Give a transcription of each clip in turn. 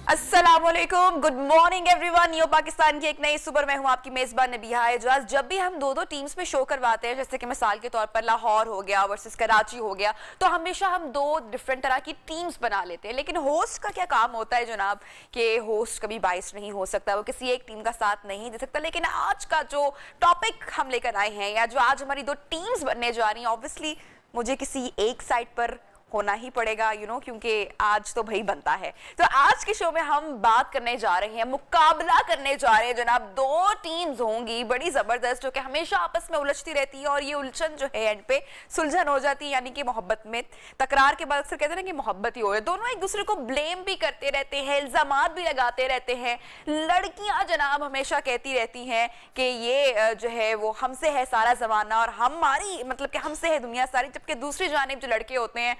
अस्सलामुअलैकुम, good morning everyone. यो पाकिस्तान की एक नई सुपर, मैं हूं आपकी मेजबान नबिहा एजाज। जब भी हम दो टीम्स में शो करवाते हैं, जैसे कि मिसाल के तौर पर लाहौर हो गया वर्सेस कराची हो गया, तो हमेशा हम दो डिफरेंट तरह की टीम्स बना लेते हैं। लेकिन होस्ट का क्या काम होता है जनाब, कि होस्ट कभी बाइस नहीं हो सकता, वो किसी एक टीम का साथ नहीं दे सकता। लेकिन आज का जो टॉपिक हम लेकर आए हैं, या जो आज हमारी दो टीम्स बनने जा रही हैं, ऑब्वियसली मुझे किसी एक साइड पर होना ही पड़ेगा, क्योंकि आज तो भाई बनता है। तो आज के शो में हम बात करने जा रहे हैं, मुकाबला करने जा रहे हैं जनाब। दो टीम्स होंगी बड़ी जबरदस्त, जो कि हमेशा आपस में उलझती रहती है, और ये उलझन जो है एंड पे सुलझन हो जाती है, यानी कि मोहब्बत में तकरार के बाद अक्सर कहते हैं ना कि मोहब्बत ही हो है। दोनों एक दूसरे को ब्लेम भी करते रहते हैं, इल्जामात भी लगाते रहते हैं। लड़कियां जनाब हमेशा कहती रहती हैं कि ये जो है वो हमसे है सारा जमाना, और हमारी मतलब कि हमसे है दुनिया सारी। जबकि दूसरी जानिब जो लड़के होते हैं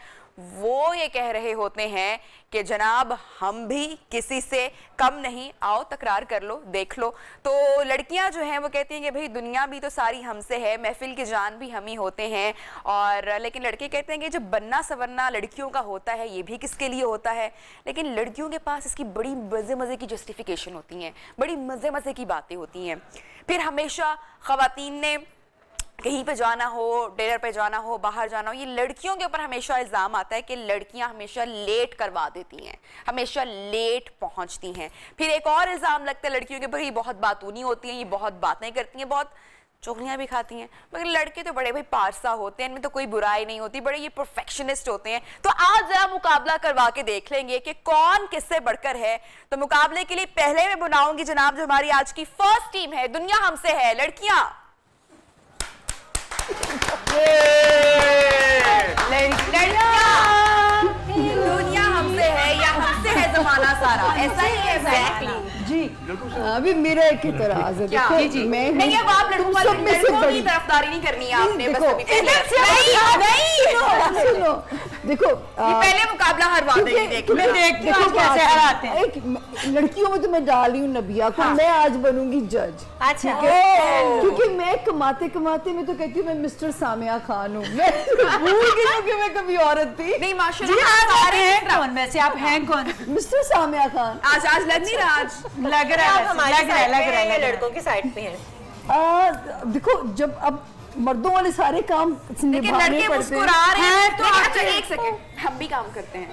वो ये कह रहे होते हैं कि जनाब हम भी किसी से कम नहीं, आओ तकरार कर लो, देख लो। तो लड़कियां जो हैं वो कहती हैं कि भाई दुनिया भी तो सारी हमसे है, महफिल की जान भी हम ही होते हैं। और लेकिन लड़के कहते हैं कि जो बनना सवरना लड़कियों का होता है, ये भी किसके लिए होता है। लेकिन लड़कियों के पास इसकी बड़ी मज़े मज़े की जस्टिफिकेशन होती हैं, बड़ी मज़े मज़े की बातें होती हैं। फिर हमेशा ख़वातीन ने कहीं पे जाना हो, डिनर पे जाना हो, बाहर जाना हो, ये लड़कियों के ऊपर हमेशा इल्ज़ाम आता है कि लड़कियां हमेशा लेट करवा देती हैं, हमेशा लेट पहुंचती हैं। फिर एक और इल्ज़ाम लगता है लड़कियों के ऊपर, ये बहुत बातूनी होती हैं, ये बहुत बातें करती हैं, बहुत चुगलियां भी खाती हैं। मगर लड़के तो बड़े भाई पारसा होते हैं, इनमें तो कोई बुराई नहीं होती, बड़े ये परफेक्शनिस्ट होते हैं। तो आज जरा मुकाबला करवा के देख लेंगे कि कौन किससे बढ़कर है। तो मुकाबले के लिए पहले मैं बुलाऊंगी जनाब जो हमारी आज की फर्स्ट टीम है, दुनिया हमसे है लड़कियां। दुनिया हमसे है या हमसे है जमाना सारा, ऐसा ही है जी। अभी मेरा एक इतराज है, देखो जी मैं नहीं, अब आप लड़कों की तरफदारी नहीं करनी है आपने, बस सुनो, देखो पहले मुकाबला हरवा देंगे, देखो मैं देखती हूं कैसे हराते हैं। एक लड़कियों में तो मैं डाल रही हूँ नबिया को, मैं आज बनूंगी जज। अच्छा, क्योंकि मैं कमाते कमाते मैं तो कहती हूँ मैं मिस्टर सामिया खान हूँ, मैं भूल गई हूँ कि मैं कभी औरत थी। नहीं माशाल्लाह, सारे हैं कौन वैसे, आप हैं कौन? मिस्टर सामिया खान। आज लग नहीं रहा, आज लग रहा है लड़कों की साइड पे है। देखो जब अब मर्दों वाले सारे काम निभाने पड़ते हैं, तो अच्छा एक सेकंड, हम भी काम करते हैं,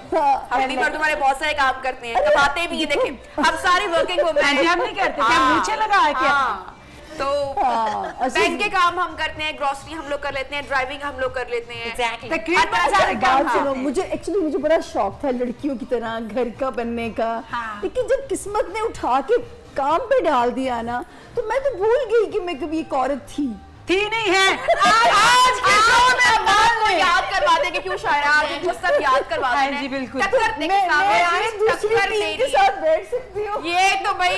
हम भी मर्दों वाले बहुत सारे काम करते हैं, कमाते भी। देखें हम सारी वर्किंग वुमेन, हम नहीं करते क्या मुझे लगा है तो बैंक के काम हम करते हैं, ग्रोसरी हम लोग कर लेते हैं, ड्राइविंग हम लोग कर लेते हैं। मुझे एक्चुअली मुझे बड़ा शौक था लड़कियों की तरह घर का बनने का, लेकिन जब किस्मत ने उठा के काम पे डाल दिया ना, तो मैं तो भूल गई कि मैं कभी एक औरत थी नहीं है। आज के शो में हम को याद करवा देंगे, क्यों शायरा आपको सब याद करवा देंगे जी, बिल्कुल। दूसरी टीम के साथ बैठ सकती हूँ, ये तो भाई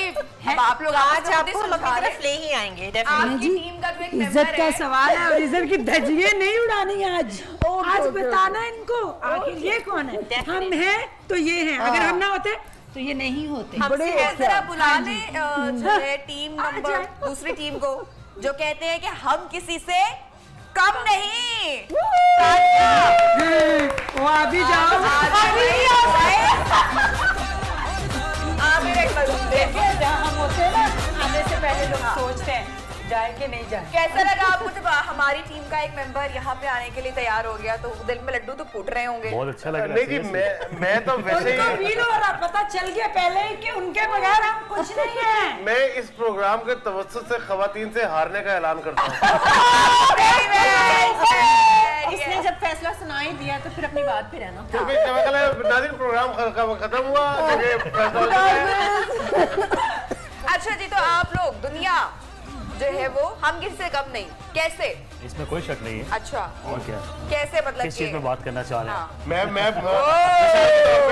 आप लोग आज आपको तरफ ले ही आएंगे। आपकी टीम का जो एक इज्जत का सवाल है, और इज्जत की धज्जियां नहीं उड़ानी आज। आज बताना इनको आखिर ये कौन है। हम हैं तो ये हैं, अगर हम ना होते तो ये नहीं होते। बड़े जरा बुला ले जो है टीम नंबर दूसरी टीम को, जो कहते हैं कि हम किसी से कम नहीं। वो अभी जाओ, जहाँ हम होते हैं ना, आने से पहले लोग सोचते हैं जाए कि नहीं जाए। कैसा लगा आपको जब हमारी टीम का एक मेंबर यहाँ पे आने के लिए तैयार हो गया, तो दिल में लड्डू तो फूट रहे होंगे? बहुत अच्छा लग रहा है। नहीं जी, मैं तो वैसे ही फील हो रहा, पता चल गया पहले ही कि उनके बगैर हम कुछ नहीं है। मैं इस प्रोग्राम के तवज्जुह से खवातीन से हारने का ऐलान करता हूँ। इसने जब फैसला सुना ही दिया तो फिर अपनी बात पे रहना, क्योंकि नाज़रीन प्रोग्राम खत्म हुआ। अच्छा जी, तो आप लोग दुनिया जो है वो हम किसी से कम नहीं, कैसे? इसमें कोई शक नहीं है। अच्छा, और क्या, कैसे मतलब किस चीज में बात करना चाह रहे हैं? मैं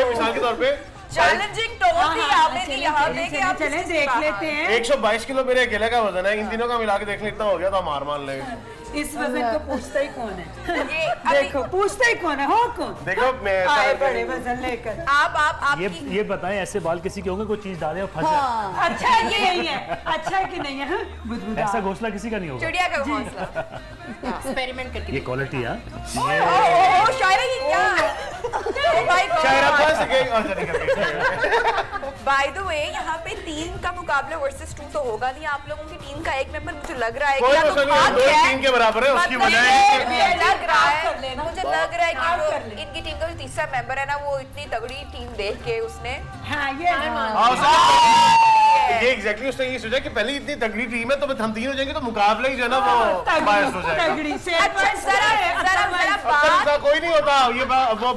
मिसाल के तौर पे चैलेंजिंग टोन थी आपने कि यहाँ देखे आप चले देख लेते हैं। 122 किलो मेरे अकेले का वजन है, इन तीनों का मिला के देख लेते हो गया तो हम हार मान लेंगे। इस वजन को पूछता ही कौन है? देखो पूछता ही कौन है, हो कौन? देखो मैं आए बड़े वजन लेकर। आप ये बताएं, ऐसे बाल किसी के होंगे कोई चीज डाले और फंस जाए? अच्छा ये नहीं है, अच्छा कि नहीं है? ऐसा घोंसला किसी का नहीं होगा। चिड़िया का घोंसला एक्सपेरिमेंट करके ये क्वालिटी है। शायरा ये क्या बाय द वे यहाँ पे 3 का मुकाबला वर्सेस 2 तो होगा नहीं। आप लोगों की टीम का एक मेंबर मुझे लग रहा है कि टीम के बराबर है, उसकी बजाय मुझे लग रहा है कि जो इनकी टीम का जो तीसरा मेंबर है ना, वो इतनी तगड़ी टीम देख के उसने ये एग्जैक्टली उसने ये सोचा कि पहले इतनी तगड़ी टीम है तो हम 3 हो जाएंगे तो मुकाबला ही जो है ना वो बायस हो जाएगा। अच्छा जरा बात कोई नहीं होता ये वो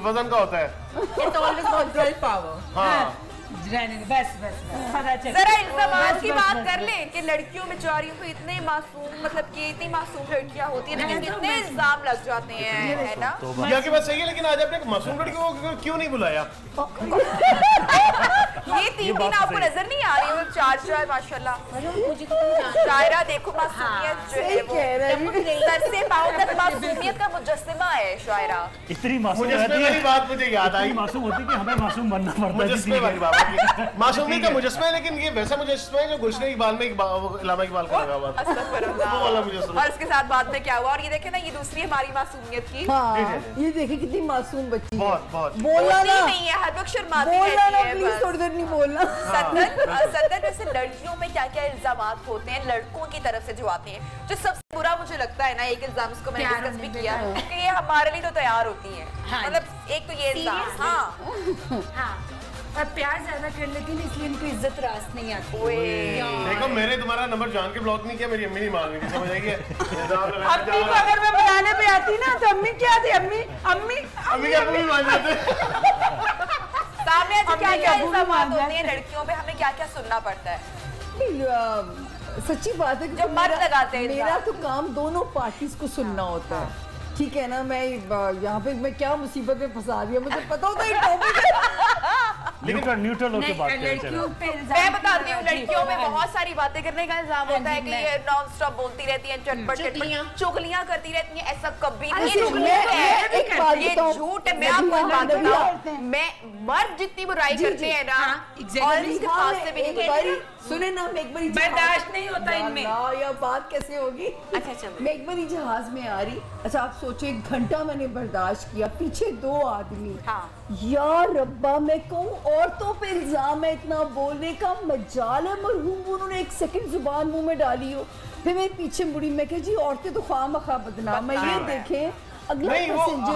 वजन का होता है। It's always about willpower. हाँ जरा इल्जाम की बात कर ले कि लड़कियों बेचारियों को इतने मासूम, मतलब कि इतनी मासूम लड़कियां होती हैं लेकिन कितने इल्जाम लग जाते हैं, है ना? यह की बात सही है, लेकिन आज आपने एक मासूम लड़की को क्यों नहीं बुलाया? ये 3 आपको नजर नहीं आ रही? वो 4 माशाल्लाह। शायरा देखो मासूमियत जो है वो सर से पांव तक मासूमियत का मुजस्समा है शायरा। इतनी मासूम मुझे बात मुझे याद आई, मासूम होती कि हमें मासूम बनना पड़ता है। मासूमियत का मुजस्समा है, लेकिन ये वैसा मुजस्समा है जो गुलशन इकबाल में इलामा इकबाल का लगा हुआ था। वो वाला मुजस्समा। और इसके साथ बाद में क्या हुआ? और ये देखे ना, ये दूसरी हमारी मासूमियत की। ये देखे कितनी मासूम बच्ची है। बहुत बोलना नहीं है, हर वक्त शर्माती रहती है। प्लीज थोड़ी देर नहीं बोलना। सदन जैसे लड़कियों में क्या क्या इल्जामात होते हैं लड़कों की तरफ से जो आते हैं, जो सबसे बुरा मुझे लगता है ना, एक इल्जाम इसको मैंने डिस्कस भी किया कि ये हमारे लिए तो तैयार होती है। मतलब एक तो ये इल्जाम, हाँ और प्यार ज्यादा कर लेती है इसलिए इनको इज्जत रास नहीं आती। देखो मैंने तुम्हारा नंबर जान के ब्लॉक नहीं किया, मेरी अम्मी नहीं मांग रही थी, समझ आई है? अम्मी को अगर मैं बुलाने पे आती ना तो अम्मी क्या थी? अम्मी क्या मान जाते? सामने क्या क्या इल्जामात होते हैं लड़कियों पे, हमें क्या क्या सुनना पड़ता है? सच्ची बात है कि जब मर्द लगाते हैं मेरा तो काम दोनों पार्टीज को सुनना होता है, ठीक है ना? मैं यहाँ पे मैं क्या मुसीबत में फंसा दिया, मुझे पता होता है टॉपिक न्यूट्रल होकर बात करें। मैं बताती हूँ, लड़कियों में बहुत सारी बातें करने का इल्जाम होता है कि ये नॉन स्टॉप बोलती रहती हैं, चटपट चुगलियां करती रहती हैं। ऐसा कभी नहीं, ये झूठ है। मैं आपको बात बताऊं, मैं मर्द जितनी बुराई करते हैं ना, और इसके पास से भी सुने ना, मैं एक बार बर्दाश्त नहीं होता इनमें। या बात कैसे होगी? अच्छा मैं एक बार जहाज में आ रही, अच्छा आप सोचो 1 घंटा मैंने बर्दाश्त किया, पीछे 2 आदमी। या रब्बा, मैं कहूँ औरतों पे इल्जाम है इतना बोलने का, मजाल है मरहूम उन्होंने 1 सेकंड जुबान मुंह में डाली हो। फिर मैं पीछे मुड़ी, मैं कह जी औरतें तो खामखा बदनाम है, ये देखें अगला पैसेंजर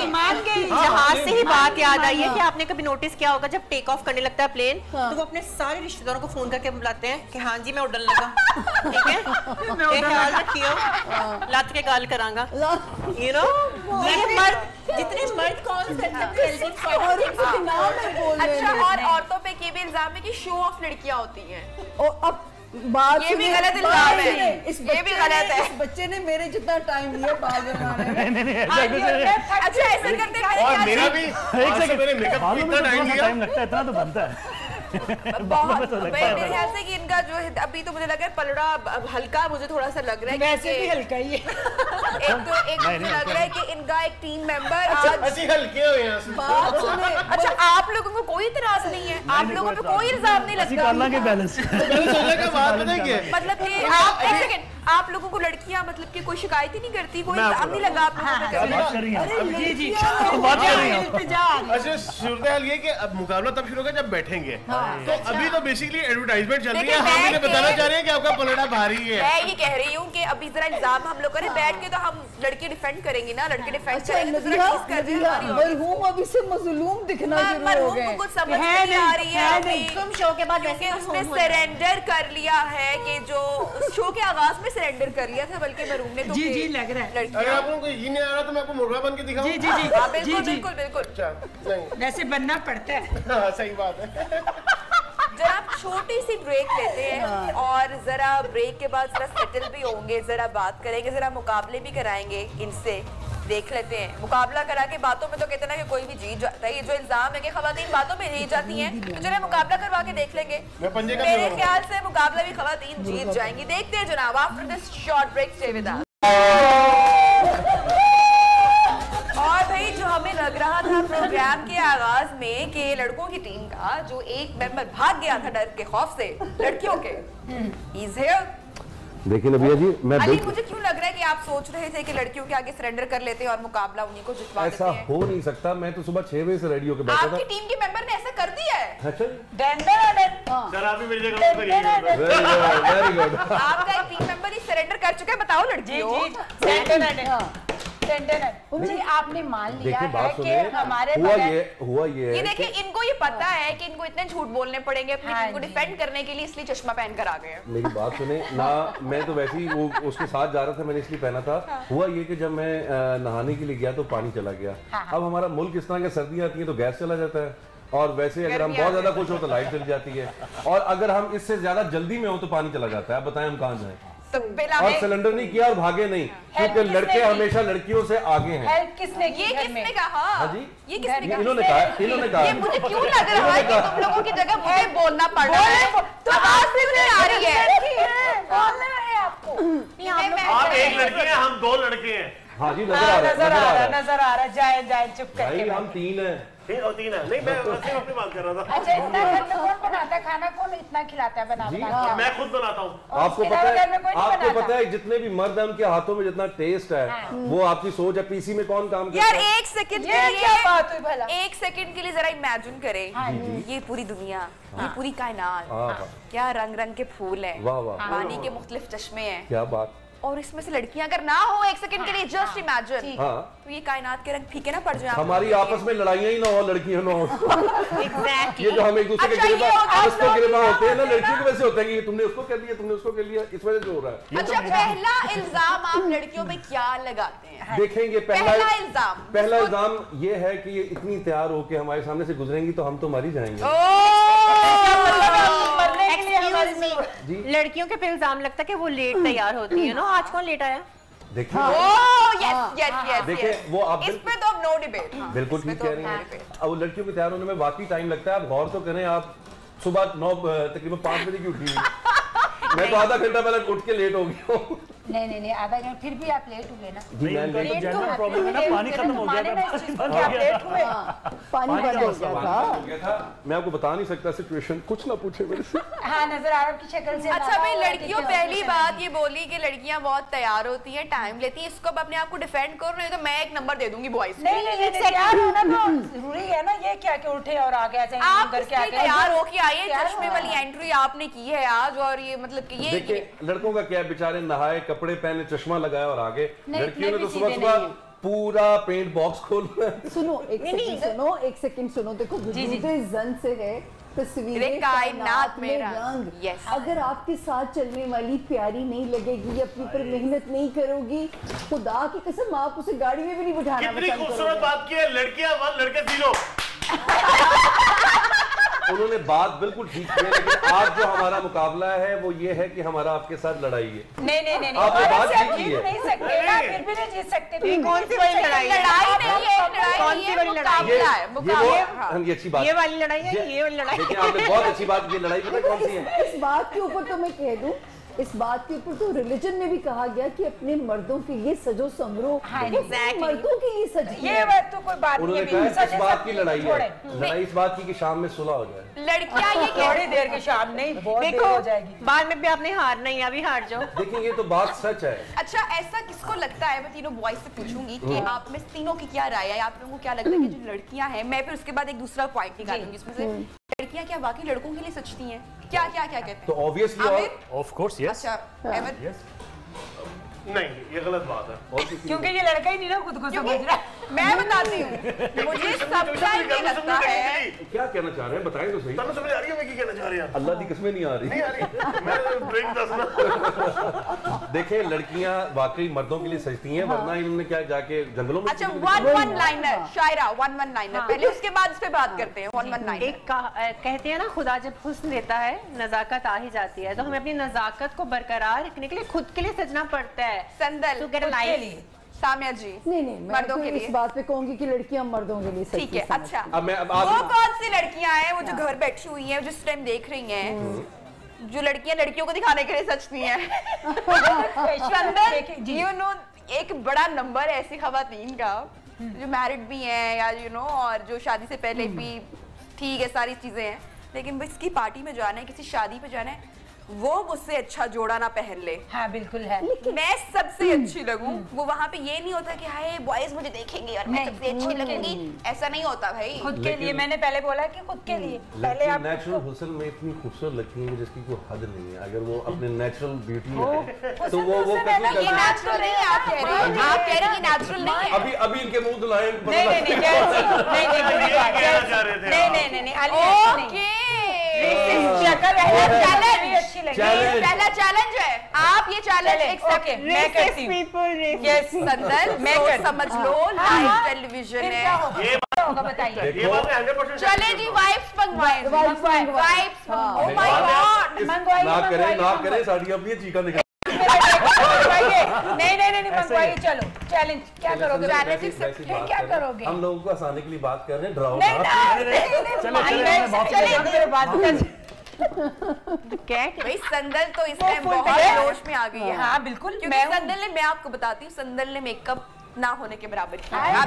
मान गई। जहाज से ही बात याद आई है कि आपने कभी नोटिस किया होगा जब टेक ऑफ करने लगता है प्लेन, तो वो अपने सारे रिश्तेदारों को फोन करके बुलाते हैं कि हाँ जी मैं उड़ने लगा, ठीक है, ख्याल रखियो, लात के गाल करांगा, यू नो। जितने मर्द कॉल करते हैं। अच्छा, और औरतों पे ये भी इल्जाम है कि शो ऑफ लड़कियां होती हैं। और अब बात ये भी गलत इल्जाम है, ये भी गलत है। इस बच्चे ने मेरे जितना टाइम लिया बाल बनाने में। अच्छा ऐसा करते हैं, और मेरा भी मेरे मेकअप इतना टाइम लगता है, इतना तो बनता है। बहुत मेरे ख्याल से कि इनका जो है अभी तो मुझे लग रहा है पलड़ा हल्का, मुझे थोड़ा सा लग रहा है वैसे भी हल्का ही है। एक मुझे लग रहा है कि इनका एक टीम मेंबर आज हल्के हुए हैं। अच्छा आप लोगों को कोई इतराज नहीं है? आप लोगों पे कोई इल्जाम नहीं लगता? मतलब कि आप एक सेकंड, आप लोगों को लड़कियां मतलब कि कोई शिकायत ही नहीं करती, कोई इल्जाम नहीं लगा आप लोगों पे? जी जी अच्छा सूरत हाल ये कि अब मुकाबला तब शुरू होगा जब बैठेंगे, तो अभी तो बेसिकली एडवर्टाइजमेंट चल रही है, हम इन्हें बताना चाह रहे हैं कि आपका पलड़ा भारी है। मैं ये कह रही हूँ कि अभी जरा इल्जाम हम लोग करें, बैठ के तो हम लड़के डिफेंड करेंगे ना, लड़के डिफेंड करेंगे। मरहूम अभी से मजलूम दिखना शुरू हो गए। कुछ समझ नहीं आ रही है, तुम शो के बाद क्योंकि उसने सरेंडर कर लिया है कि जो शो के आगाज में सरेंडर कर लिया था, बल्कि मरहूम ने तो जी जी लग रहा है। अगर आप लोगों को ये नहीं आ रहा तो मैं आपको मुर्गा बन के दिखाऊं। जी जी जी बिल्कुल बिल्कुल। नहीं वैसे बनना पड़ता है। हाँ सही बात है। जरा आप छोटी सी ब्रेक लेते हैं और जरा ब्रेक के बाद जरा सेटल भी होंगे, जरा बात करेंगे, जरा मुकाबले भी कराएंगे इनसे, देख लेते हैं। मुकाबला करा के बातों में तो कहते ना कि कोई भी जीत जाता है, ये जो इल्जाम है कि खवातीन बातों में जीत जाती हैं, तो जरा मुकाबला करवा के देख लेंगे। मेरे ख्याल से मुकाबला भी खवातीन जीत जाएंगी। देखते हैं जनाब, after this short break stay with us. और भाई जो हमें लग रहा था प्रोग्राम के आगाज में कि लड़कों की टीम का जो एक मेंबर भाग गया था डर के खौफ से लड़कियों के, he's here। देखिए नबिया जी, मैं अली मुझे क्यों लग रहा है कि आप सोच रहे थे कि लड़कियों के आगे सरेंडर कर लेते हैं और मुकाबला उन्हीं को जितवा देते हैं? ऐसा हो नहीं सकता। मैं तो सुबह 6 बजे से रेडी होकर बैठा था। आपकी टीम के मेंबर ने ऐसा कर दिया है? अच्छा, सर आप भी मेरी जगह वेरी गुड। आपका एक टीम मेंबर ही सरेंडर कर चुका है, बताओ लड़कियों। जी आपने मान लिया है कि हमारे हुआ ये ये देखिए, इनको ये पता है कि इनको इतने झूठ बोलने पड़ेंगे अपनी टीम को डिफेंड करने के लिए, इसलिए चश्मा पहन कर आ गए हैं। मेरी बात सुने ना, मैं तो वैसे ही वो उसके साथ जा रहा था, मैंने इसलिए पहना था। हुआ ये कि जब मैं नहाने के लिए गया तो पानी चला गया। अब हमारा मुल्क इस तरह की सर्दियाँ आती हैं तो गैस चला जाता है, और वैसे अगर हम बहुत ज्यादा खुश हो तो लाइट चली जाती है, और अगर हम इससे ज्यादा जल्दी में हो तो पानी चला जाता है। अब बताएं हम कहाँ जाएं? और सिलेंडर नहीं किया और भागे नहीं, क्योंकि लड़के हमेशा लड़कियों से आगे हैं। हेल्प किसने की? ये किसने कहा? हाँ जी, ये किसने कहा? इन्होंने कहा। ये मुझे क्यों लग रहा है कि तुम लोगों की जगह मुझे बोलना पड़ रहा है? तो आवाज भी नहीं आ रही है। बोलना है आपको। आप एक लड़की हैं, हम 2 लड़के हैं। हाँ जी, नजर आ रहा है। जाए चुप करके। हम 3 हैं। 3 है। नहीं, मैं वैसे अपनी बात कर रहा था। अच्छा, इतना घर में कौन बनाता है खाना? कौन इतना खिलाता है? बना मैं खुद बनाता हूँ। आपको पता है जितने भी मर्द हैं उनके हाथों में जितना टेस्ट है, वो आपकी सोच है। पीसी में कौन काम करता है? यार एक सेकंड के लिए, एक सेकंड के लिए जरा इमेजिन करें, ये पूरी दुनिया, ये पूरी कायनात, क्या रंग रंग के फूल हैं, पानी के मुख्तलिफ चश्मे हैं, क्या बात, और इसमें से लड़कियां अगर ना हो एक सेकंड के लिए, जस्ट इमेजिन, तो ये कायनात के रंग फीके ना पड़ जाए। हमारी आपस में लड़ाइयां ही ना हो, लड़कियां ना हो। Exactly. ये जो हम एक दूसरे के गिरबान होते हैं ना, लड़कियों को वैसे होता है कि तुमने उसको कर लिया, तुमने उसको कर लिया, इस वजह से हो रहा है। अच्छा, पहला इल्जाम आप लड़कियों पे क्या लगाते हैं? देखेंगे पहला इल्जाम ये है कि ये इतनी तैयार होके हमारे सामने से गुजरेंगी तो हम तो मर ही जाएंगे। लड़कियों के पे इल्जाम लगता है कि वो लेट तैयार होती है ना। आज कौन लेट आया? देखिए वो आप इस पे तो अब नो डिबेट। बिल्कुल ठीक कह रही हैं। अब लड़कियों के तैयार होने में वाकई टाइम लगता है। आप गौर तो करें, आप सुबह तकरीबन 5 बजे की उठी हुई, मैं तो आधा घंटा पहले उठ के लेट हो गया हूँ। नहीं आधा घंटा फिर भी आप लेट हुए ना। जनरल प्रॉब्लम है ना, पानी खत्म हो गया था। पानी बंद हो गया था। मैं आपको बता नहीं सकता सिचुएशन, कुछ ना पूछे मेरे से। हाँ, नजर आ रहा की शक्ल से। अच्छा भाई, लड़कियों पहली बात ये बोली कि लड़कियां बहुत तैयार होती हैं, टाइम लेती हैं, इसको अपने आप को डिफेंड करो, नहीं तो मैं एक नंबर दे दूंगी बॉयज। नहीं तैयार होना तो जरूरी है ना। ये क्या कि उठे और आगे ऐसे आप तैयार होके आइए, चश्मे वाली एंट्री आपने की है आज, और ये मतलब कि ये देखिए लड़कों का क्या, बेचारे नहाए, कपड़े पहने, चश्मा लगाया और आगे। लड़कियों ने तो सुबह पूरा पेंट बॉक्स खोलना है। सुनो एक सेकंड सुनो, देखो जन से है तस्वीरें कायनात में रंग। अगर आपके साथ चलने वाली प्यारी नहीं लगेगी, अपने ऊपर मेहनत नहीं करोगी, खुदा की कसम आप उसे गाड़ी में भी नहीं बिठाना पसंद करोगे। कितनी खूबसूरत बात की है, लड़कियां 1 लड़के 0। उन्होंने बात बिल्कुल ठीक की है, लेकिन आज जो हमारा मुकाबला है वो ये है कि हमारा आपके साथ लड़ाई है। नहीं आपने बात ठीक की है। नहीं सकते ना, फिर भी नहीं जीत सकते। कौन सी वाली लड़ाई है? कौन सी वाली लड़ाई है? ये अच्छी बात, ये वाली लड़ाई है, ये वाली लड़ाई। देखिए आपने बहुत अच्छी बात की, लड़ाई पता कौन सी है? इस बात के ऊपर तो मैं कह दूं, इस बात के ऊपर तो रिलीजन में भी कहा गया कि अपने मर्दों के लिए सजो समरो। मर्दों के लिए सजिए। ये बात तो कोई बात नहीं है। इस बात की लड़ाई है, लड़ाई इस बात की कि शाम में सुलह हो जाए। लड़कियां ये थोड़ी देर के शाम नहीं, बहुत देर हो जाएगी। बाद में भी आपने हारना ही, अभी हार जाओ। देखिए ये तो बात सच है। अच्छा, ऐसा किसको लगता है, मैं तीनों बॉयज से पूछूंगी कि आप में तीनों की क्या राय है? आप लोगों को क्या लगता है कि जो लड़कियां हैं, मैं फिर उसके बाद एक दूसरा पॉइंट निकालूंगी इसमें से, लड़कियां क्या वाकई लड़कों के लिए सचती हैं? क्या कहते हैं? तो ऑब्वियसली ऑफ कोर्स यस। अच्छा नहीं, ये गलत बात है, क्योंकि ये लड़का ही नहीं ना खुद को समझ रहा। मैं बताती हूँ, मुझे सब टाइम ये लगता है। क्या कहना चाह रहे हैं, बताएं तो सही। समझ आ रही है मैं क्या कहना चाह रही हूं? अल्लाह की कसमें नहीं आ रही। मैं ब्रेक दसना। देखें लड़कियां वाकई मर्दों के लिए सजती हैं, वरना इन्होंने क्या जाके जंगलों में। अच्छा, वन लाइनर शायरा, वन लाइनर पहले, उसके बाद इस पे बात करते हैं। वन लाइनर एक कहते हैं ना, खुदा जब हुस्न देता है नजाकत आ ही जाती है, तो हमें अपनी नजाकत को बरकरार रखने के लिए खुद के लिए सजना पड़ता है। संदल सामिया जी, नहीं मैं तो इस बात पे कहूंगी कि लड़कियां मर्दों के लिए ठीक है। अच्छा, अब वो कौन सी लड़कियां हैं वो जो घर बैठी हुई हैं, जिस टाइम देख रही हैं, जो लड़कियां लड़कियों को दिखाने के लिए सचती हैं? यू नो, एक बड़ा नंबर है ऐसी खवातीन का जो मैरिड भी हैं या यू नो, और जो शादी से पहले भी ठीक है सारी चीजें हैं, लेकिन बस इसकी पार्टी में जाना है, किसी शादी पे जाना है, वो मुझसे अच्छा जोड़ा ना पहन ले। हाँ बिल्कुल है, मैं सबसे अच्छी लगूं, वो वहाँ पे ये नहीं होता कि हाय बॉयज मुझे देखेंगे और मैं सबसे अच्छी लगूंगी, ऐसा नहीं होता भाई। खुद के लिए मैंने पहले बोला कि खुद के लिए पहले आप नेचुरल हुस्न में इतनी खूबसूरत लगती है जिसकी कोई हद नहीं है। अगर वो अपने नेचुरल ब्यूटी में है तो वो ये नेचुरल नहीं है, आप कह रहे हो, आप कह रहे हैं कि नेचुरल नहीं है। अभी इनके मुंह धुलाए पहला चैलेंज है, आप ये चैलेंज एक्सेप्ट समझ लो, लाइव टेलीविजन है, बताइए। चले जी वाइब्स मंगवाएं, वाइब्स, ओह माय गॉड, ना करे साड़ी अब ये चीका निकल। नहीं मंगवाइए। चलो चैलेंज क्या करोगे? फिर क्या करोगे? हम लोगों को हंसाने के लिए बात कर रहे हैं, डराओ भाई। संदल तो इसमें बहुत जोश में आ गई है। हाँ बिल्कुल, क्योंकि संदल ने, मैं आपको बताती हूँ, संदल ने मेकअप ना होने के बराबर किया।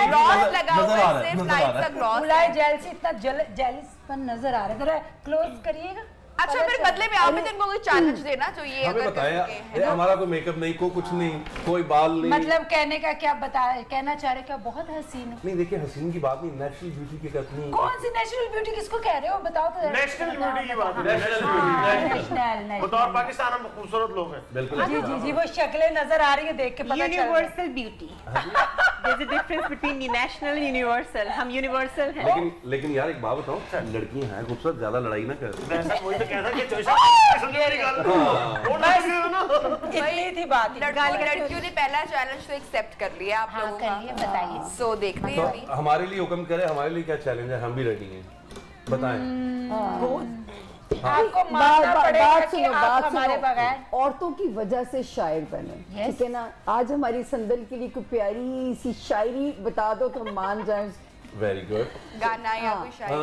ग्लॉस लगा हुआ है, सिर्फ लाइट सा ग्लॉस। जेल से इतना जेलिसपन नजर आ रहा है, जरा क्लोज करिएगा। अच्छा, फिर बदले में आप भी इनको कोई चैलेंज देना चाहिए। हमें बताया हमारा कोई मेकअप नहीं, को कुछ नहीं, कोई बाल नहीं। मतलब कहने का क्या कहना चाह रहे, क्या बहुत हसीन है? नहीं देखिए, हसीन की बात नहीं, नेचुरल ब्यूटी की करनी। कौन सी नेचुरल ब्यूटी, किसको कह रहे हो बताओ तो। नेशनल ब्यूटी की बात है, नेशनल। बतौर पाकिस्तान हम खूबसूरत लोग हैं। बिल्कुल जी, वो शक्लें नजर आ रही है, देख के पता चल रहा है। Universal beauty, there is a difference between national and universal. हम यूनिवर्सल हैं। लेकिन यार एक बात बताओ, लड़कियां हैं खूबसूरत, ज्यादा लड़ाई ना कर। इतनी थी बात। लड़कियों ने पहला चैलेंज तो एक्सेप्ट कर लिया आप लोगों का। बताइए। सो देखते हैं अभी हमारे लिए हुक्म करे, हमारे लिए क्या चैलेंज है, हम भी रेडी हैं, बताएं। आपको मानना पड़ेगा कि आप हमारे बगैर औरतों की वजह से शायर बने, ठीक है ना। आज हमारी संदल के लिए कोई प्यारी सी शायरी बता दो तो हम मान जाए। Very good. गाना या कोई शायरी।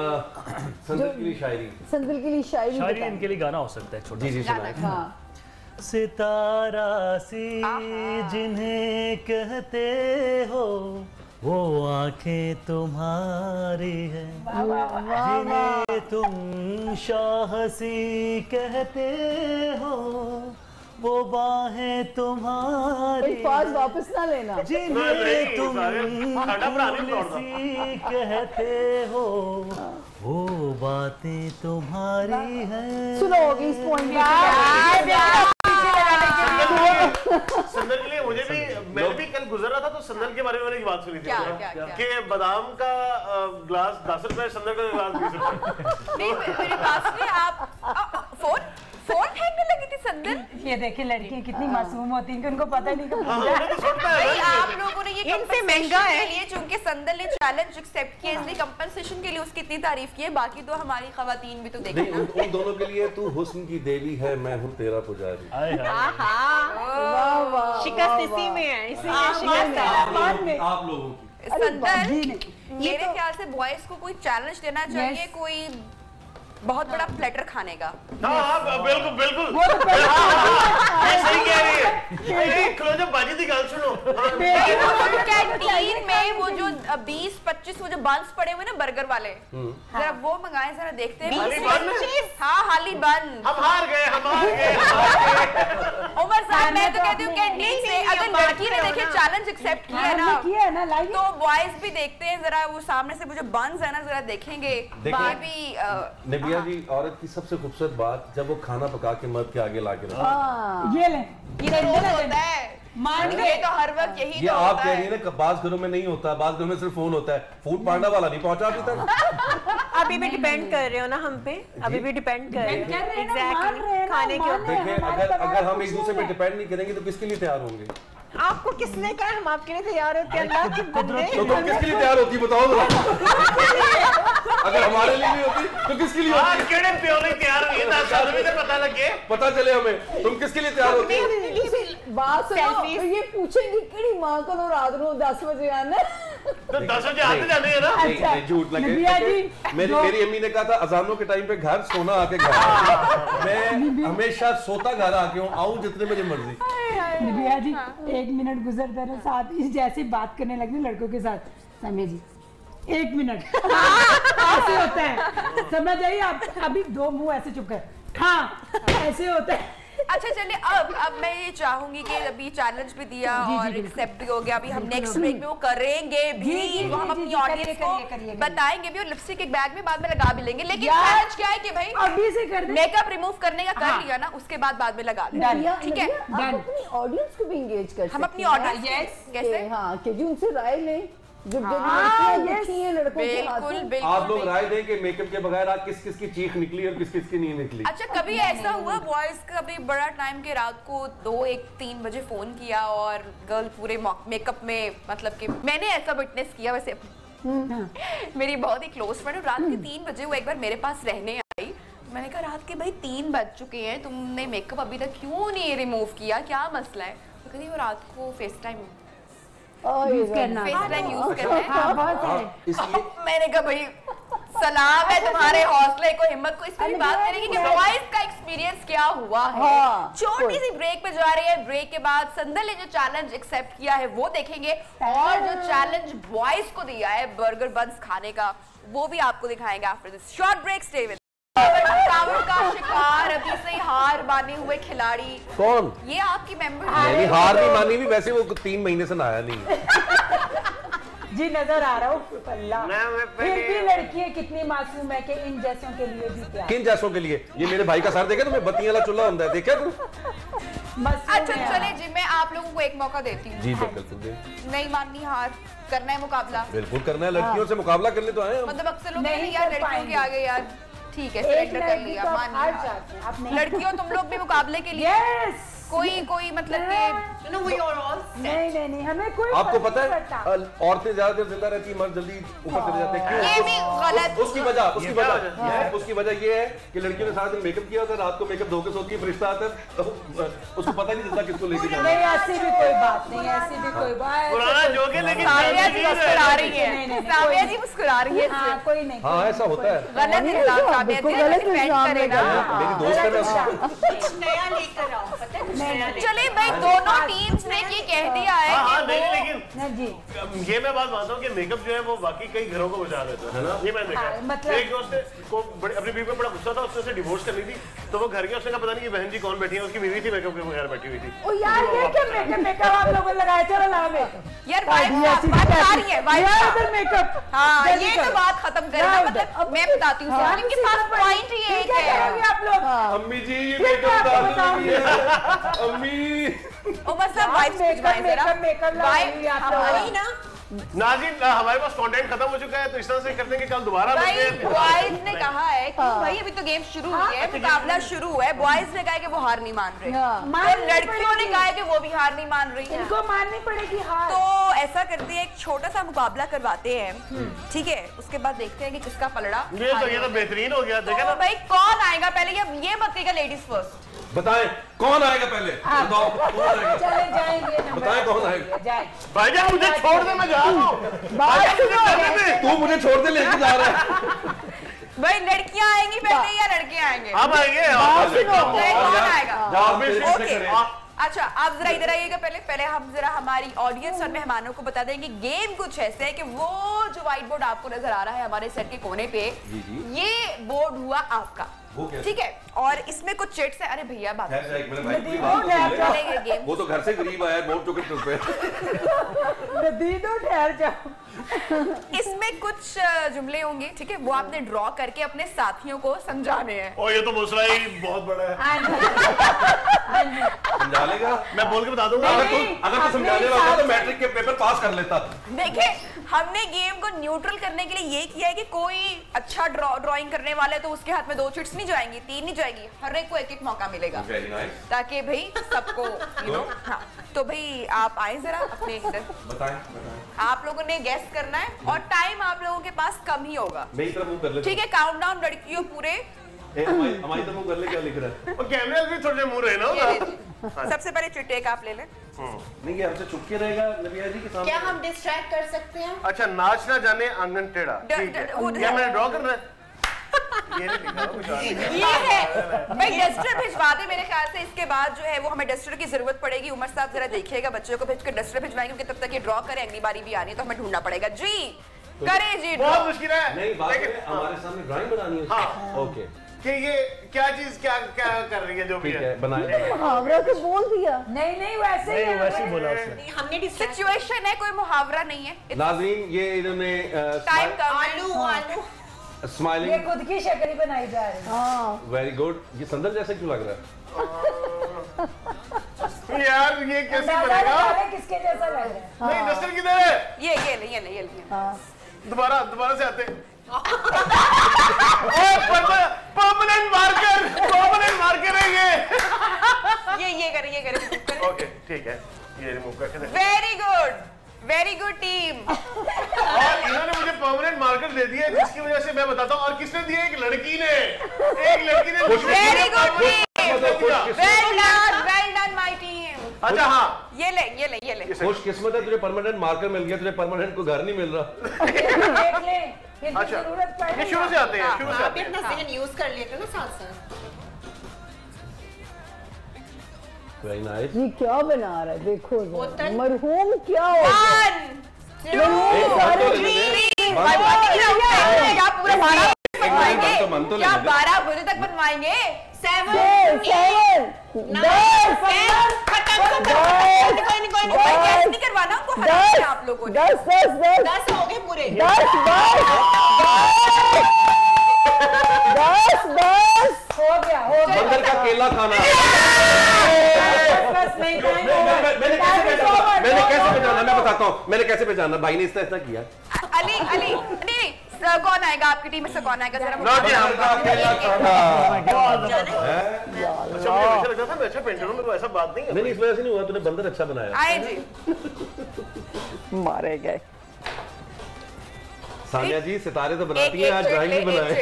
संदल के लिए शायरी, संदल के लिए शायरी इनके लिए गाना हो सकता है छोटा। जी सुनाएं। हाँ। सितारा सी जिन्हें कहते हो, वो आंखें तुम्हारी है, जिन्हें तुम शाहसी कहते हो, वो बाहें तुम्हारी, वापस ना लेना, जिन्हें तुम सी कहते हो, वो बातें तुम्हारी हैं। सुनो इस पॉइंट संदल के लिए मुझे भी, मैं भी कल गुजर रहा था तो संदल के बारे में मैंने एक बात सुनी थी कि बादाम का ग्लास 10 रुपए, संदल का ग्लास 20 रुपए। नहीं, मेरी बात सुनिए आप। फोन फेंकने लगी थी संदल। ये देखिए लड़कियां कितनी मासूम होती हैं कि उनको पता नहीं कि भाई आप लोगों ने ये इनसे महंगा है लिए, चूंकि संदल ने चैलेंज एक्सेप्ट किया इसलिए कंपनसेशन के लिए उसकी इतनी तारीफ की है। बाकी तो हमारी खवातीन भी तो देखना। उन दोनों के लिए तू हुस्न की देवी है, मैं हूँ तेरा पुजारी। शिकस्त इसी में है, इसीलिए शिकस्त है आप लोगों की। संदल, मेरे ख्याल से बॉयज को कोई चैलेंज देना चाहिए, कोई बहुत बड़ा प्लेटर खाने का। हाँ बिल्कुल सही कह रही है। जब बाजी दी गाल सुनो, कैंटीन में वो जो 20-25 वो जो बंस पड़े हुए ना बर्गर वाले, जरा वो मंगाए, जरा देखते हैं। हाँ हाली बन। हम हार गए। उमर साहब, मैं तो कहती हूँ कैंटीन से अगर लड़की ने देखे चैलेंज एक्सेप्ट किया ना तो बॉयज भी देखते हैं, जरा वो सामने से वो जो बंस है ना जरा देखेंगे। निबिया जी, औरत की सबसे खूबसूरत बात जब वो खाना पका के मर्द के आगे ला के ये ले, ये रोज होता है, मान गए तो हर वक्त यही ये आप कह रही है ना, बाज घरों में नहीं होता, बाज घरों में सिर्फ फोन होता है, फूड पांडा वाला नहीं पहुंचा अभी तक। अभी भी डिपेंड कर रहे हो ना हम पे, अभी भी डिपेंड कर रहे हैं एग्जैक्टली खाने के ऊपर। देखिए अगर हम एक दूसरे पे डिपेंड नहीं करेंगे तो किसके लिए तैयार होंगे? आपको किसने कहा हम आपके लिए तैयार होते हैं? अल्लाह की बंदे। तो तुम किसके लिए तैयार होती बताओ जरा। अगर हमारे लिए नहीं होती तो किसके लिए होती? केड़े प्यो लिए तैयार हुई है, साल में तो पता लगे, पता चले हमें। तुम किसके लिए तैयार होती? बात सुनो, ये पूछेंगी किड़ी मां को तो रात को 10 बजे आना तो 10 बजे आते जाने हैं ना। नहीं झूठ लगे, मेरी अम्मी ने कहा था अजानों के टाइम पे घर सोना आके घर। मैं हमेशा सोता घर आके हूँ, आऊँ जितने बजे मर्जी। निबिया जी 1 मिनट गुजरता है साथ ही जैसे बात करने लगने लड़कों के साथ, समय जी 1 मिनट ऐसे होता है, समझ आइए आप। अभी 2 मुंह ऐसे चुप कर, हाँ ऐसे होता है। अच्छा चलिए अब मैं ये चाहूंगी कि अभी चैलेंज भी दिया और एक्सेप्ट भी हो गया, अभी हम नेक्स्ट वीक में वो करेंगे भी, वो हम अपनी ऑडियंस को बताएंगे भी और लिपस्टिक एक बैग में बाद में लगा भी लेंगे। लेकिन चैलेंज क्या है कि भाई अभी से कर दे, मेकअप रिमूव करने का कर लिया ना, उसके बाद में लगा लेंगे, ठीक है? आप अपनी ऑडियंस को भी एंगेज कर सकते हैं। हम अपनी ऑडियंस कैसे, हाँ कि उनसे राय लें जो लड़कों के बिल्कुल आप लोग राय दें कि मेकअप के बगैर आज किस किस की चीख निकली और किस किस की नहीं निकली। अच्छा कभी ऐसा हुआ बॉयज कभी बड़ा टाइम के रात को 2-1-3 बजे फोन किया और गर्ल पूरे मेकअप में, मतलब कि मैंने ऐसा विटनेस किया वैसे मेरी बहुत ही क्लोज फ्रेंड, रात के 3 बजे वो एक बार मेरे पास रहने आई, मैंने कहा रात के भाई 3 बज चुके हैं, तुमने मेकअप अभी तक क्यों नहीं रिमूव किया, क्या मसला है? तो कहती वो रात को फेस टाइम यूज करना है। मैंने कहा भाई सलाम है तुम्हारे हौसले को, हिम्मत को, इसकी बात करेंगे कि बॉयज का एक्सपीरियंस क्या हुआ है। छोटी सी ब्रेक पे जा रही है, ब्रेक के बाद संदल ने जो चैलेंज एक्सेप्ट किया है वो देखेंगे और जो चैलेंज बॉयज को दिया है बर्गर बन्स खाने का वो भी आपको दिखाएंगे after this short break. Stay with का शिकार अभी से हार माने हुए खिलाड़ी कौन? ये आपकी मेंबर नहीं, हार नहीं मानी भी, वैसे वो 3 महीने से नहाया नहीं जी नजर आ रहा हूँ फिर भी लड़कियां कितनी मासूम है कि इन जैसों के लिए भी प्यार। किन जैसों के लिए? ये मेरे भाई का सर देखा तुम्हें, बत्ती वाला चूल्हा होता है, देखा तू? अच्छा चले जी मैं आप लोगों को एक मौका देती हूँ। जी बिल्कुल। नहीं माननी हार, करना है मुकाबला। बिल्कुल करना है, लड़कियों से मुकाबला करने तो आए हम। मतलब अक्सर लोग कहते हैं यार लड़कियों के आगे यार ठीक है सरेंडर कर लिया, मान लिया। लड़कियों तुम लोग भी मुकाबले के लिए कोई मतलब कि नहीं हमें कोई आपको पता है औरतें ज्यादा देर जिंदा रहती है, मर्द जल्दी ऊपर चले जाते हैं, क्यों? ये भी गलत। उसकी वजह ये है कि लड़कियों ने सारा दिन मेकअप किया होता है, रात को मेकअप धो के सोती है, फरिश्ता आता है तो उसको पता नहीं चलता किसको लेके जाना है। ऐसी भी कोई बात नहीं, ऐसी भी कोई बात। पुराना जोक है लेकिन सामिया जी मुस्कुरा रही है, सामिया जी मुस्कुरा रही है। हाँ कोई नहीं, हाँ ऐसा होता है। गलत इल्जाम सामिया जी डिफेंड करेगा। मेरी दोस्त है ना, नया लेकर आओ, पता है? चले भाई दोनों टीम्स ने ये कह दिया है लेकिन ये मैं बात मानता हूँ कि मेकअप जो है वो बाकी कई घरों को बचा देता है ना, ये मैंने देखा। एक दोस्त को अपनी बीवी पे बड़ा गुस्सा था, उसने डिवोर्स करनी थी तो वो घर गया, उसने कहा पता नहीं कि बहन जी कौन बैठी है, उसकी बीवी थी मेकअप के बगैर बैठी हुई थी। ओ यार ये क्या मेकअप आप लोगों ने लगाया, चलो ला मेकअप यार बात आ रही है इधर मेकअप। हाँ ये तो बात खत्म करना, मतलब मैं बताती हूँ इनके पास पॉइंट ही एक है। आप लोग अम्मी जी ये मेकअप डाल है अम्मी। ओ बस आप वाइफ मेकअप हमारी ना नाज़रीन हमारे पास कंटेंट खत्म हो चुका है तो इस तरह से करते हैं कि कल दोबारा बॉयज ने कहा है कि भाई अभी तो गेम शुरू हुई है, मुकाबला शुरू हुआ है, बॉयज ने कहा कि वो हार नहीं मान रहे, तो लड़कियों ने कहा कि वो भी हार नहीं मान रही है, इनको माननी पड़ेगी हार। तो ऐसा करते हैं एक छोटा सा मुकाबला करवाते हैं, ठीक है? उसके बाद देखते हैं कि किसका पलड़ा। ये तो बेहतरीन हो गया, देखा ना भाई कौन आएगा पहले, ये मत कहिएगा लेडीज फर्स्ट, बताएं कौन आएगा पहले, बताओ कौन आएगा, चले जाएंगे, बताएं कौन आएगा। भाईजान मुझे छोड़ दे, मैं जा रहा हूं, तू मुझे छोड़ दे, लेके जा रहा है। भाई लड़कियां आएंगी पहले या लड़के आएंगे? हम आएंगे, कौन आएगा? ओके अच्छा आप जरा इधर आइएगा, पहले हम जरा हमारी ऑडियंस और मेहमानों को बता दें कि गेम कुछ ऐसे है कि वो जो व्हाइट बोर्ड आपको नजर आ रहा है हमारे सेट के कोने पे, ये बोर्ड हुआ आपका, ठीक है? और इसमें कुछ चिट्स है। अरे भैया बात गेम वो तो घर से गरीब आया है, बहुत टुकड़े टुकड़े दीदो ठहर जाओ। इसमें कुछ जुमले होंगे, ठीक है? वो आपने ड्रॉ करके अपने साथियों को समझाने हैं। ओ ये तो मसला ही बहुत बड़ा है, समझा लेगा, मैं बोल के बता दूंगा। अगर तू समझाने वाला होता तो मैट्रिक के पेपर पास कर लेता। देखिए हमने गेम को न्यूट्रल करने के लिए ये किया है कि कोई अच्छा ड्राइंग करने वाला है तो उसके हाथ में 2 चिट्स नहीं जाएंगी, 3 नहीं जाएगी, हर एक को एक मौका मिलेगा, ताकि भाई सबको हाँ। तो भाई आप आए जरा अपने इधर, बताएं। आप लोगों ने गेस करना है और टाइम आप लोगों के पास कम ही होगा, मेरी तरफ मुंह कर ले, ठीक है? काउंटडाउन लड़कियों पूरे हमारी तरफ मुंह कर ले, क्या लिख रहा है? और कैमरे भी थोड़े मुंह रहे ना। सबसे पहले चिट्टे का आप ले लें। नहीं ये हमसे छुप के रहेगा नबिया जी के सामने, क्या हम डिस्ट्रैक्ट कर सकते हैं? अच्छा नाच ना जाने आंगन टेढ़ा, क्या मैंने ड्रॉ करना है? ये नहीं लिखा कुछ और लिखा। ये है भाई डस्टर भिजवा दे, मेरे ख्याल से इसके बाद जो है वो हमें डस्टर की जरूरत पड़ेगी। उमर साहब जरा देखिएगा, बच्चों को भेज कर डस्टर भिजवाएंगे, क्योंकि तब तक ये ड्रॉ करें, अगली बारी भी आनी है तो हमें ढूंढना पड़ेगा। जी करे जी, बहुत मुश्किल है। नहीं बात है हमारे सामने ड्राइंग बनानी है। हाँ ओके कि ये क्या चीज क्या क्या कर रही है जो भी है बनाया मुहावरा तो बोल दिया। नहीं वैसे ही वैसे बोला उसने। हमने सिचुएशन है, कोई मुहावरा नहीं है। नाज़रीन ये इन्होंने टाइम कम है। आलू ये स्माइलिंग खुद की शक्ल ही बनाई जा रही है। हाँ वेरी गुड। ये संदल जैसा क्यों लग रहा है यार ये कैसे अंदाजा बनेगा? लगा ले किसके जैसा लग रहा है। नहीं नस्ल किधर है? ये दोबारा से आते परमानेंट मार्कर है ये करे। ओके ठीक है, ये रिमूव करके दे। Very good team. और इन्होंने मुझे परमानेंट मार्कर दे दिया जिसकी वजह से मैं बताता हूँ, और किसने दिया? एक लड़की ने very good team, well done my team. अच्छा हाँ ये ले खुशकिस्मत है तुझे परमानेंट मार्कर मिल गया, तुझे परमानेंट को घर नहीं मिल रहा। देख ले फिर अच्छा जरूरत पड़े ये शुरू से आते हैं, शुरू से आप आते हैं। अपना ज़हन यूज कर लिया करो साथ साथ। Very nice. ये क्या बना रहा है देखो जरा। बोतल। मरहूम क्या हो गया? क्या 12 बजे तक बनवाएंगे? 7 गैस नहीं करवाना उनको, हराना है आप लोगों ने। 10 हो गए पूरे। 10 हो गया बंदर का केला खाना। बस नहीं मैंने कैसे पहचाना? मैं बताता हूँ मैंने कैसे पहचाना। भाई ने इस तरह किया। अली नहीं कौन आएगा आपकी टीम में से? कौन आएगा जरा? बंदर का केला खाना। अच्छा मुझे ऐसा लगता था मैं अच्छा पेंटर हूँ, मेरे को ऐसा बात नहीं है। नहीं इस वजह से नहीं हुआ, तूने बंदर अच्छा बनाया। आए जी। मारे गए। सानिया जी सितारे तो बनाती हैं, आज ड्राइंग भी बनाए।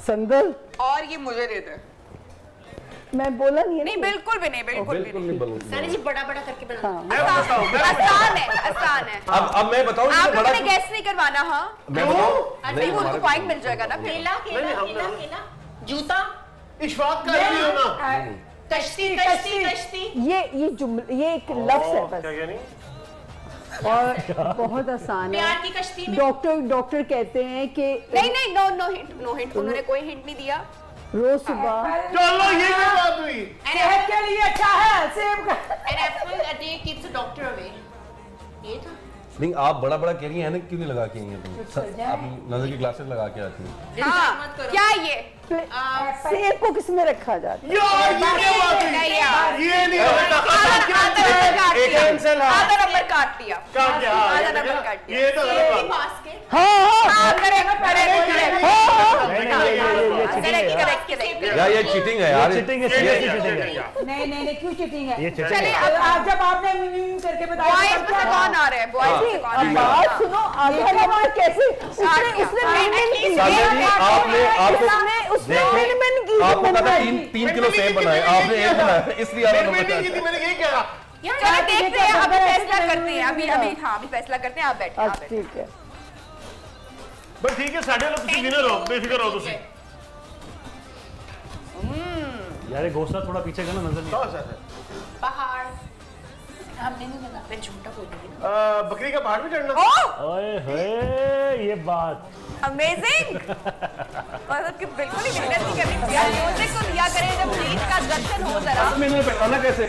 संदल और ये मुझे दे दे। मैं बोला नहीं है। नहीं बिल्कुल भी नहीं, बिल्कुल नहीं। बोलूंगा। सानी जी बड़ा कर के बना। आसान है। अब मैं बताऊं आप लोगों ने गैस नहीं करवाना। हाँ मैं बताऊं नहीं, वो उनको पॉइंट मिल जाएगा ना फिर। केला जूता इशफाक का नहीं होना। कश्ती ये जुमला, ये एक लफ्ज है बस। क्या नहीं? और बहुत आसान प्यार है। की कश्ती में डॉक्टर कहते हैं कि नहीं नो हिंट। उन्होंने कोई हिंट नहीं दिया। रोज सुबह चलो ये क्या बात हुई? सेहत के लिए अच्छा है सेब का। An apple a day keeps a doctor away. ये था। नहीं आप बड़ा कह रही हैं ना, क्यों नहीं लगा के आई हैं तुम? आप नजर की ग्लासेस लगा के आती हैं। मत करो। क्या ये? सेब को किस में रखा जाता है? यार ये क्या बात हुई? ये नहीं आधा नंबर काट दिया। आधा नंबर काट दिया। ये तो गलत बात। ये चीटिंग है यार। चीटिंग है, नहीं क्यों चीटिंग है? ये चीटिंग चलिए है। अब जब आपने करके बताया बॉयज में से कौन आ रहा है? बॉयज में से कौन आ रहा है? बात सुनो, आधा नंबर कैसे? आपको पता 3 किलो सेब बनाए आपने, एक बनाया, इसलिए आधा नंबर मैंने यही कहा। चलो देखते हैं, अभी फैसला करते हैं। अभी फैसला करते हैं। आप बैठे। ठीक है। बस ठीक है, साढ़े लोग तुम विनर हो, बेफिक्र हो तुम। यार ये घोसला थोड़ा पीछे का ना, नजर नहीं। पहाड़ हमने नहीं बना, मैं झूठा बोल रही हूँ। बकरी का पहाड़ भी चढ़ना। ओए होए ये बात अमेजिंग। मतलब कि बिल्कुल ही मेहनत नहीं करनी चाहिए। म्यूजिक को दिया करें जब जीत का दर्शन हो जरा। मैंने पहचाना कैसे?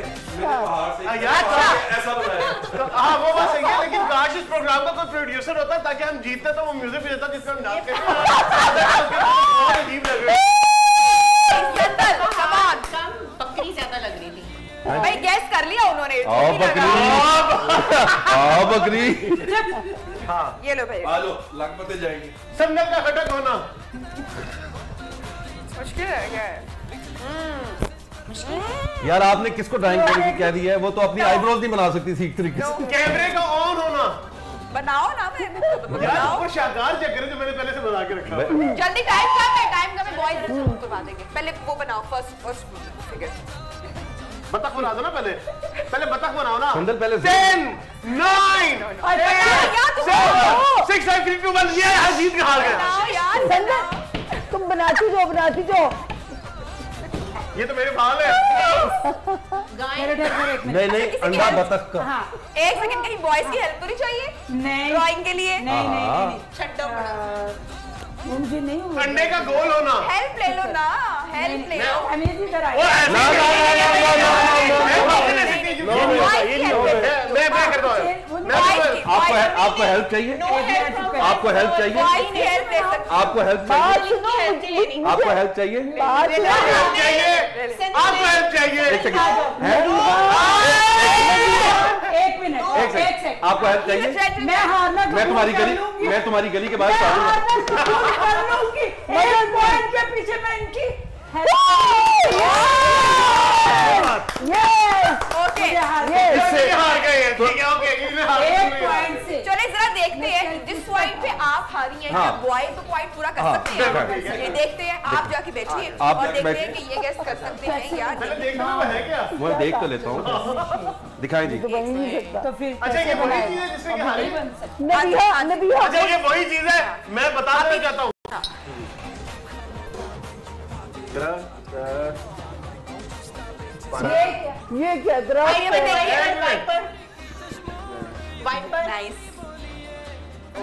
ऐसा बनाया। हाँ वो बात सही है, लेकिन काश इस प्रोग्राम का कोई प्रोड्यूसर होता ताकि हम जीतते तो वो म्यूजिक भी देता जिसका हम नाच करते। अजीब लग रहा है। बकरी ज्यादा लग रही थी। भाई गैस कर लिया उन्होंने। बकरी। हाँ ये लो भाई। आलो लखपते जाएंगे। संदल का खटक होना मुश्किल है क्या है? यार आपने किसको ड्राइंग करने की कह दी है? वो तो अपनी आईब्रोज नहीं बना सकती थी एक तरीके से। कैमरे का ऑन होना। बनाओ ना। यार वो शानदार चक्कर है जो मैंने पहले से बना के रखा है। जल्दी टाइम कम है। बॉयज करवा देंगे। पहले वो बनाओ फर्स्ट फिगर। बतख बना दो ना पहले बतख बनाओ ना। संदल पहले 10 9 6 5 3 2 1 ये जीत के हार गया। संदल तुम बनाती जाओ। ये तो मेरे बाल है। नहीं अंडा बतख का। एक सेकंड, कहीं बॉयज की हेल्प तो नहीं चाहिए नहीं ड्राइंग के लिए? नहीं छड्डो मुझे नहीं हुआ। अंडे का गोल होना। हेल्प ले लो ना, हेल्प ले लो। हमें भी इधर आए। मैं करता हूँ। आपको हेल्प चाहिए? आपको हेल्प चाहिए? आपको हेल्प चाहिए? आपको हेल्प चाहिए? आपको हेल्प चाहिए? एक मिनट, एक सेकंड। आपको हेल्प चाहिए? मैं हारना मैं तुम्हारी गली के बाद कर लूंगी। एक पॉइंट के पीछे मैं इनकी हार गए। ठीक है, ओके, एक पॉइंट से। चलिए जरा देखते हैं जिस पॉइंट पे आप हारी हैं, हाँ। बॉय तो पॉइंट पूरा कर सकते हैं। ये देखते हैं, आप जाके बैठिए आप और देखते बैठिए। हैं कि ये गेस कर सकते हैं यार। देखना है क्या? मैं देख तो लेता हूँ। दिखाएं जी। तो फिर अच्छा, ये वही चीज है जिसमें कि हारी? नबिया अच्छा, ये वही चीज है, मैं बताना चाहता हूँ। ये क्या नाइस।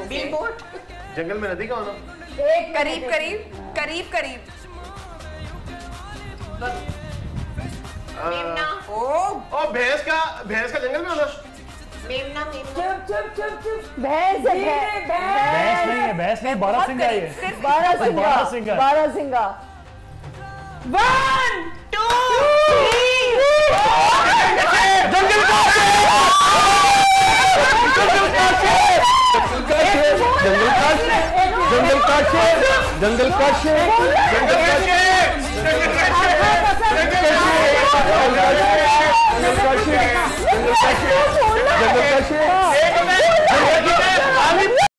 बिलबोर्ड। जंगल में नदी का होना। करीब करीब करीब करीब। मेमना। ओ भैंस का जंगल में होना। मेमना। चुप भैंस है। भैंस नहीं है, भैंस नहीं, बारहसिंगा है ये। बारहसिंगा। 1 2 जंगल का शेर